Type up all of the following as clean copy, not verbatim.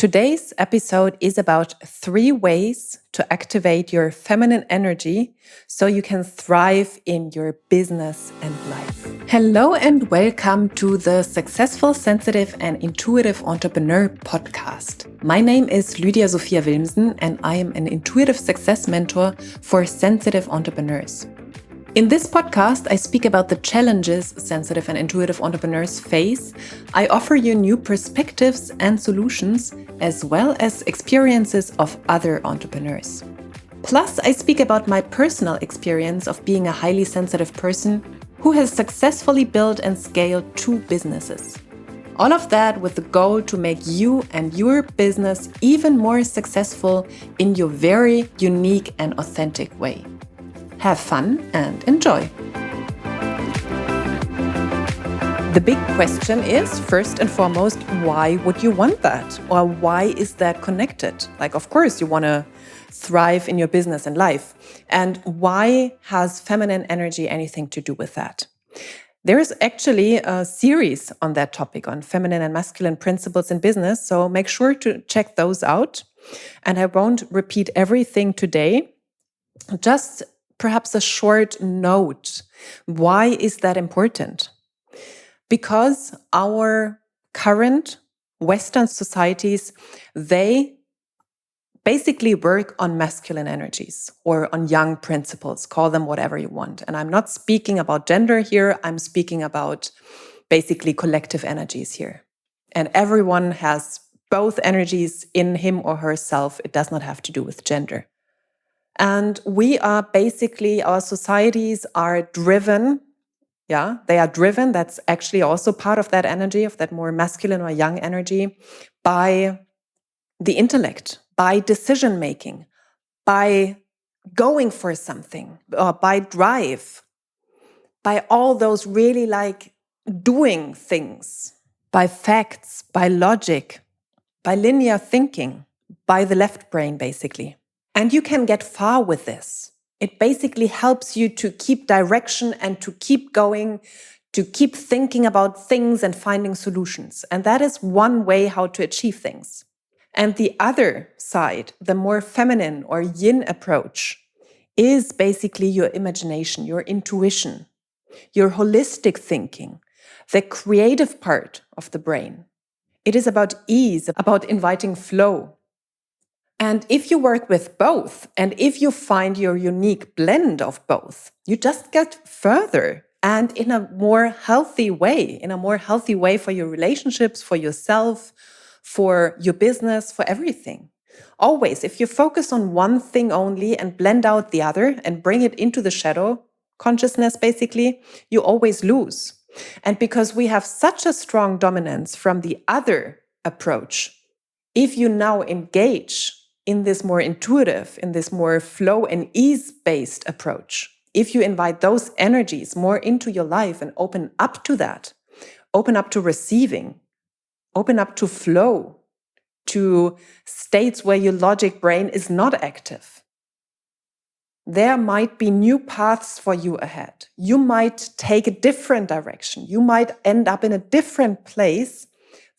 Today's episode is about 3 ways to activate your feminine energy so you can thrive in your business and life. Hello and welcome to the Successful, Sensitive and Intuitive Entrepreneur podcast. My name is Lydia Sophia Wilmsen and I am an intuitive success mentor for sensitive entrepreneurs. In this podcast, I speak about the challenges sensitive and intuitive entrepreneurs face. I offer you new perspectives and solutions, as well as experiences of other entrepreneurs. Plus, I speak about my personal experience of being a highly sensitive person who has successfully built and scaled 2 businesses. All of that with the goal to make you and your business even more successful in your very unique and authentic way. Have fun and enjoy. The big question is, first and foremost, why would you want that? Or why is that connected? Like, of course, you want to thrive in your business and life. And why has feminine energy anything to do with that? There is actually a series on that topic, on feminine and masculine principles in business. So make sure to check those out. And I won't repeat everything today. Just perhaps a short note. Why is that important? Because our current Western societies, they basically work on masculine energies or on young principles, call them whatever you want. And I'm not speaking about gender here, I'm speaking about basically collective energies here. And everyone has both energies in him or herself. It does not have to do with gender. And we are basically, our societies are driven, they are driven, that's actually also part of that energy, of that more masculine or young energy, by the intellect, by decision making, by going for something, or by drive, by all those really like doing things, by facts, by logic, by linear thinking, by the left brain, basically. And you can get far with this. It basically helps you to keep direction and to keep going, to keep thinking about things and finding solutions. And that is one way how to achieve things. And the other side, the more feminine or yin approach, is basically your imagination, your intuition, your holistic thinking, the creative part of the brain. It is about ease, about inviting flow. And if you work with both, and if you find your unique blend of both, you just get further and in a more healthy way, for your relationships, for yourself, for your business, for everything. Always, if you focus on one thing only and blend out the other and bring it into the shadow consciousness, basically, you always lose. And because we have such a strong dominance from the other approach, if you now engage in this more intuitive, in this more flow and ease-based approach, if you invite those energies more into your life and open up to that, open up to receiving, open up to flow, to states where your logic brain is not active, there might be new paths for you ahead. You might take a different direction. You might end up in a different place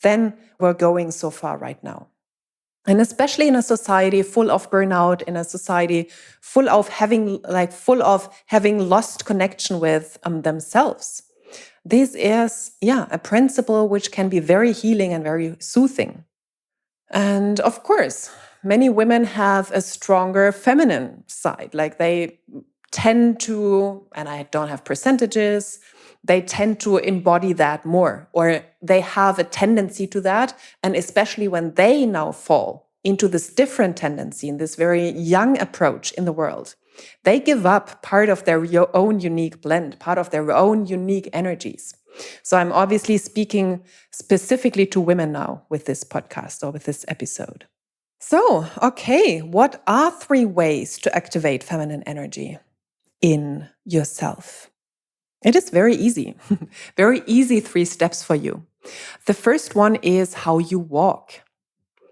than we're going so far right now. And especially in a society full of burnout, in a society full of having lost connection with themselves. This is, a principle which can be very healing and very soothing. And of course, many women have a stronger feminine side. Like they tend to, and I don't have percentages, they tend to embody that more, or they have a tendency to that. And especially when they now fall into this different tendency, in this very young approach in the world, they give up part of their own unique blend, part of their own unique energies. So I'm obviously speaking specifically to women now with this podcast or with this episode. So, okay, what are 3 ways to activate feminine energy in yourself? It is very easy, very easy 3 steps for you. The first one is how you walk.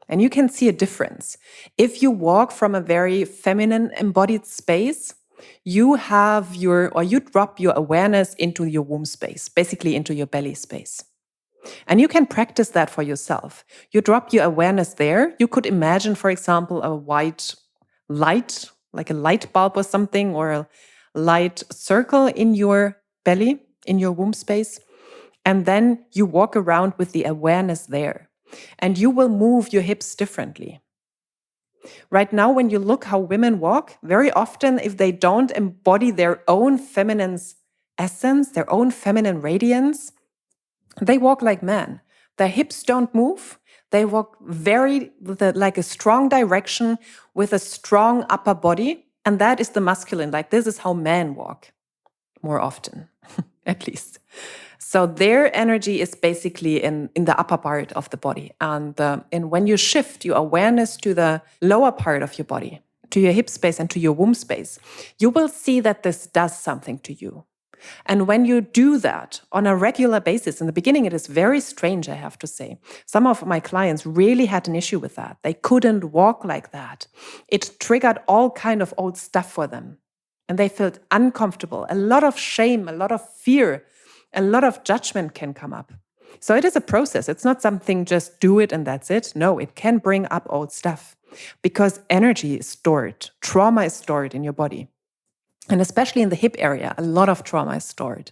And you can see a difference. If you walk from a very feminine embodied space, you drop your awareness into your womb space, basically into your belly space. And you can practice that for yourself. You drop your awareness there. You could imagine, for example, a white light, like a light bulb or something, or a light circle in your belly, in your womb space. And then you walk around with the awareness there. And you will move your hips differently. Right now, when you look how women walk, very often, if they don't embody their own feminine essence, their own feminine radiance, they walk like men. Their hips don't move. They walk very with like a strong direction with a strong upper body. And that is the masculine. Like this is how men walk more often, at least. So their energy is basically in the upper part of the body. And when you shift your awareness to the lower part of your body, to your hip space and to your womb space, you will see that this does something to you. And when you do that on a regular basis, in the beginning, it is very strange, I have to say. Some of my clients really had an issue with that. They couldn't walk like that. It triggered all kind of old stuff for them. And they felt uncomfortable. A lot of shame, a lot of fear, a lot of judgment can come up. So it is a process. It's not something just do it and that's it. No, it can bring up old stuff because energy is stored. Trauma is stored in your body. And especially in the hip area, a lot of trauma is stored.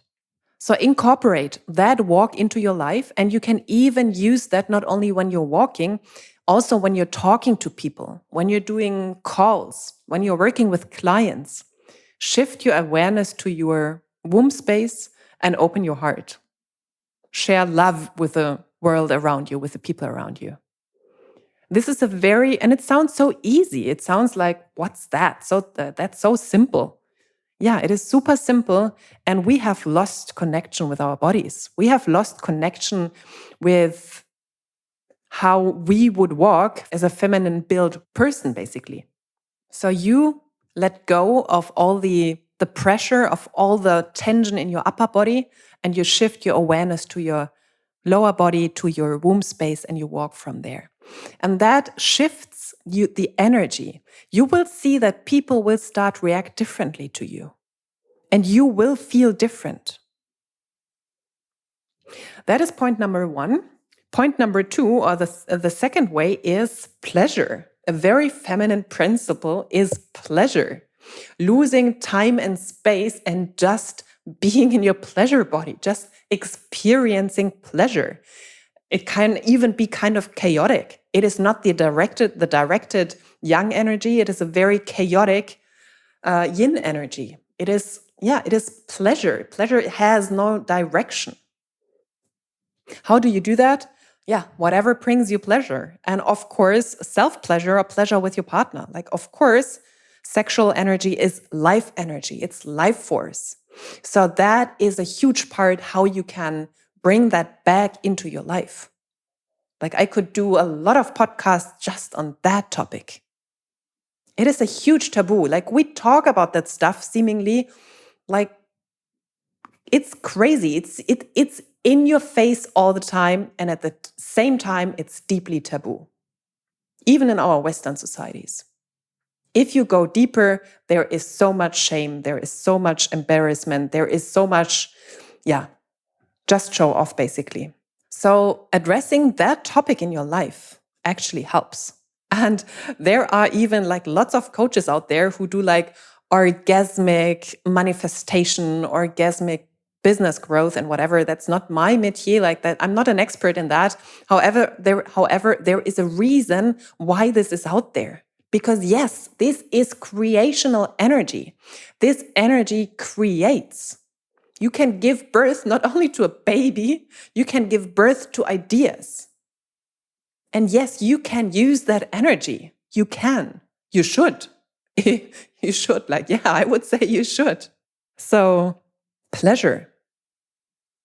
So incorporate that walk into your life. And you can even use that not only when you're walking, also when you're talking to people, when you're doing calls, when you're working with clients. Shift your awareness to your womb space and open your heart. Share love with the world around you, with the people around you. This is and it sounds so easy. It sounds like, what's that? That's so simple. Yeah, it is super simple. And we have lost connection with our bodies. We have lost connection with how we would walk as a feminine built person, basically. So you let go of all the pressure, of all the tension in your upper body, and you shift your awareness to your lower body, to your womb space, and you walk from there. And that shifts the energy. You will see that people will start react differently to you. And you will feel different. That is point number 1. Point number 2, or the second way, is pleasure. A very feminine principle is pleasure. Losing time and space and just being in your pleasure body, just experiencing pleasure. It can even be kind of chaotic. It is not the directed yang energy. It is a very chaotic yin energy. It is pleasure. Pleasure has no direction. How do you do that? Yeah, whatever brings you pleasure. And of course, self-pleasure or pleasure with your partner. Like, of course, sexual energy is life energy. It's life force. So that is a huge part how you can bring that back into your life. Like, I could do a lot of podcasts just on that topic. It is a huge taboo. Like, we talk about that stuff seemingly like it's crazy. It's in your face all the time. And at the same time, it's deeply taboo, even in our Western societies. If you go deeper, there is so much shame. There is so much embarrassment. There is so much, just show off, basically. So addressing that topic in your life actually helps. And there are even like lots of coaches out there who do like orgasmic manifestation, orgasmic business growth and whatever. That's not my métier, like that. I'm not an expert in that. However, there is a reason why this is out there. Because yes, this is creational energy. This energy creates. You can give birth not only to a baby, you can give birth to ideas. And yes, you can use that energy. You can. You should. You should. I would say you should. So, pleasure.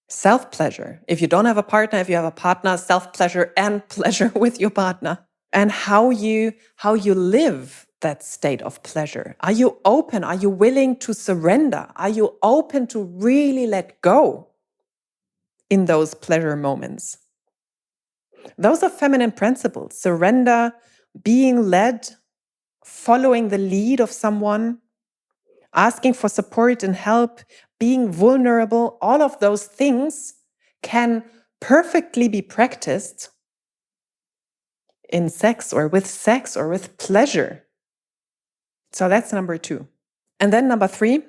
Self-pleasure. If you don't have a partner, if you have a partner, self-pleasure and pleasure with your partner. And how you live that state of pleasure. Are you open? Are you willing to surrender? Are you open to really let go in those pleasure moments? Those are feminine principles. Surrender, being led, following the lead of someone, asking for support and help, being vulnerable. All of those things can perfectly be practiced in sex or with pleasure. So that's number 2. And then number 3,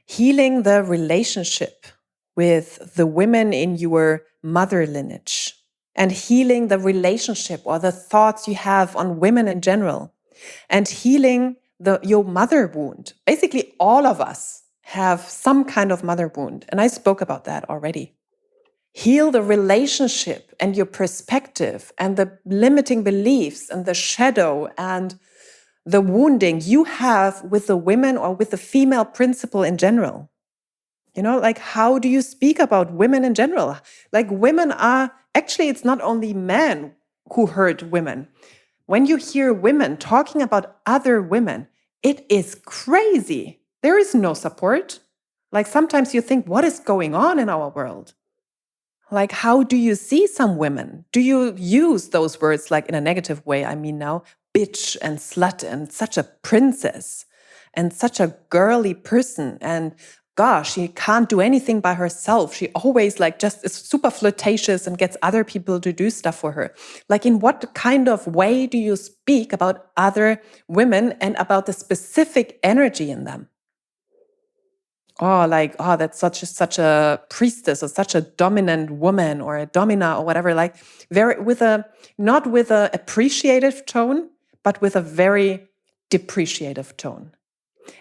healing the relationship with the women in your mother lineage and healing the relationship or the thoughts you have on women in general and healing your mother wound. Basically, all of us have some kind of mother wound. And I spoke about that already. Heal the relationship and your perspective and the limiting beliefs and the shadow and the wounding you have with the women or with the female principle in general. You know, like, how do you speak about women in general? Like, women are actually, it's not only men who hurt women. When you hear women talking about other women, it is crazy. There is no support. Like, sometimes you think, what is going on in our world? Like, how do you see some women? Do you use those words like in a negative way? I mean, now, bitch and slut and such a princess and such a girly person. And gosh, she can't do anything by herself. She always like just is super flirtatious and gets other people to do stuff for her. Like, in what kind of way do you speak about other women and about the specific energy in them? Oh, like, oh, that's such a priestess or such a dominant woman or a domina or whatever, like very not with a appreciative tone, but with a very depreciative tone.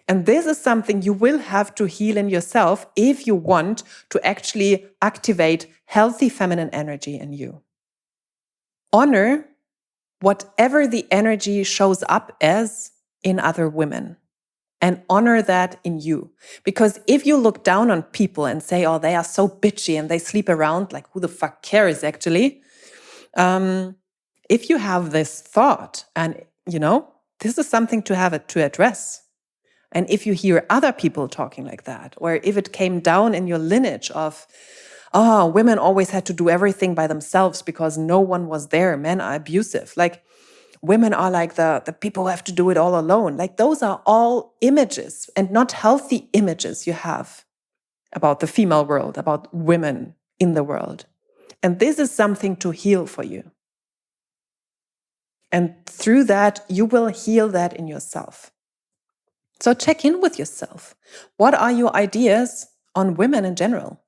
And this is something you will have to heal in yourself if you want to actually activate healthy feminine energy in you. Honor whatever the energy shows up as in other women. And honor that in you. Because if you look down on people and say, oh, they are so bitchy and they sleep around, like, who the fuck cares actually? If you have this thought, and this is something to address. And if you hear other people talking like that, or if it came down in your lineage of, oh, women always had to do everything by themselves because no one was there, men are abusive. Like, women are like the people who have to do it all alone. Like, those are all images and not healthy images you have about the female world, about women in the world. And this is something to heal for you. And through that, you will heal that in yourself. So check in with yourself. What are your ideas on women in general?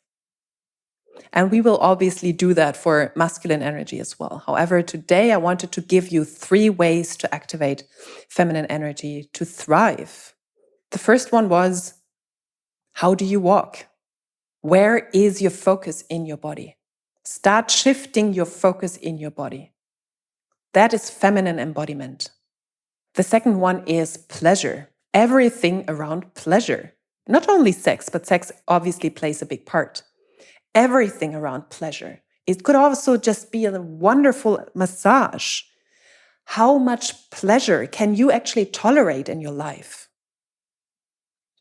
And we will obviously do that for masculine energy as well. However, today I wanted to give you 3 ways to activate feminine energy to thrive. The first one was, how do you walk? Where is your focus in your body? Start shifting your focus in your body. That is feminine embodiment. The second one is pleasure. Everything around pleasure. Not only sex, but sex obviously plays a big part. Everything around pleasure. It could also just be a wonderful massage. How much pleasure can you actually tolerate in your life?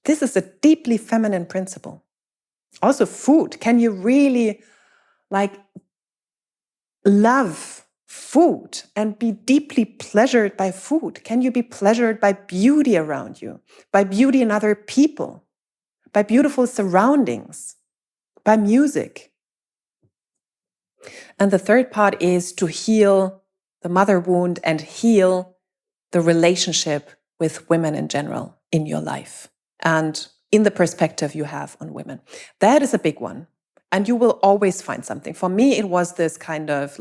This is a deeply feminine principle. Also, food. Can you really love food and be deeply pleasured by food? Can you be pleasured by beauty around you, by beauty in other people, by beautiful surroundings? By music. And the third part is to heal the mother wound and heal the relationship with women in general in your life and in the perspective you have on women. That is a big one. And you will always find something. For me, it was this kind of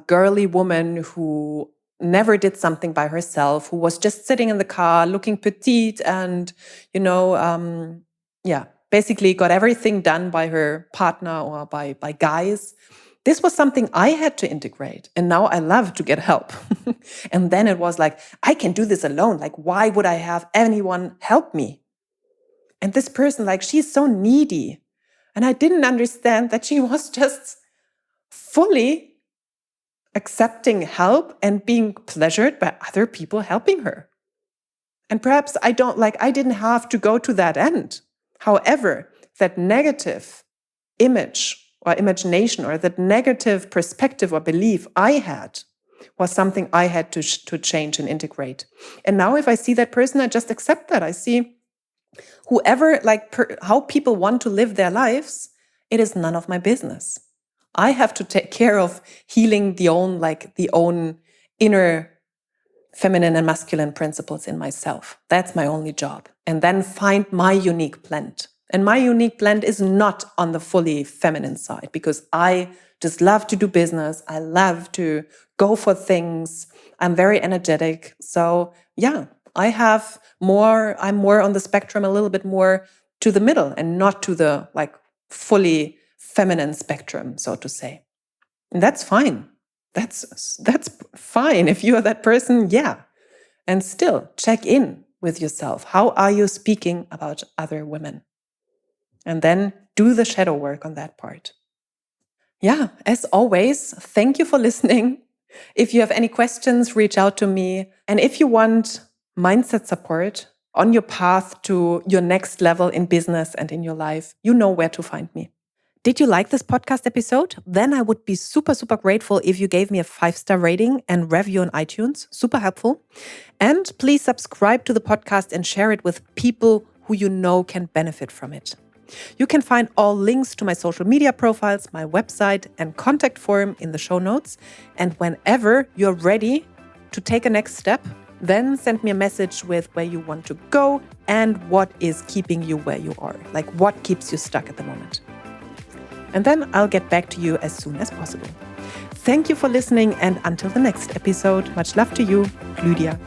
girly woman who never did something by herself, who was just sitting in the car looking petite and, basically got everything done by her partner or by guys. This was something I had to integrate. And now I love to get help. And then it was like, I can do this alone. Like, why would I have anyone help me? And this person, she's so needy. And I didn't understand that she was just fully accepting help and being pleasured by other people helping her. And perhaps I didn't have to go to that end. However, that negative image or imagination or that negative perspective or belief I had was something I had to change and integrate. And now if I see that person, I just accept that. I see whoever, how people want to live their lives it is none of my business. I have to take care of healing the own inner feminine and masculine principles in myself. That's my only job. And then find my unique blend. And my unique blend is not on the fully feminine side, because I just love to do business. I love to go for things. I'm very energetic. So yeah, I'm more on the spectrum, a little bit more to the middle and not to the fully feminine spectrum, so to say. And that's fine. That's fine. If you are that person, yeah. And still check in with yourself. How are you speaking about other women? And then do the shadow work on that part. Yeah, as always, thank you for listening. If you have any questions, reach out to me. And if you want mindset support on your path to your next level in business and in your life, you know where to find me. Did you like this podcast episode? Then I would be super, super grateful if you gave me a 5-star rating and review on iTunes. Super helpful. And please subscribe to the podcast and share it with people who you know can benefit from it. You can find all links to my social media profiles, my website, and contact form in the show notes. And whenever you're ready to take a next step, then send me a message with where you want to go and what is keeping you where you are. Like what keeps you stuck at the moment. And then I'll get back to you as soon as possible. Thank you for listening, and until the next episode, much love to you, Lydia.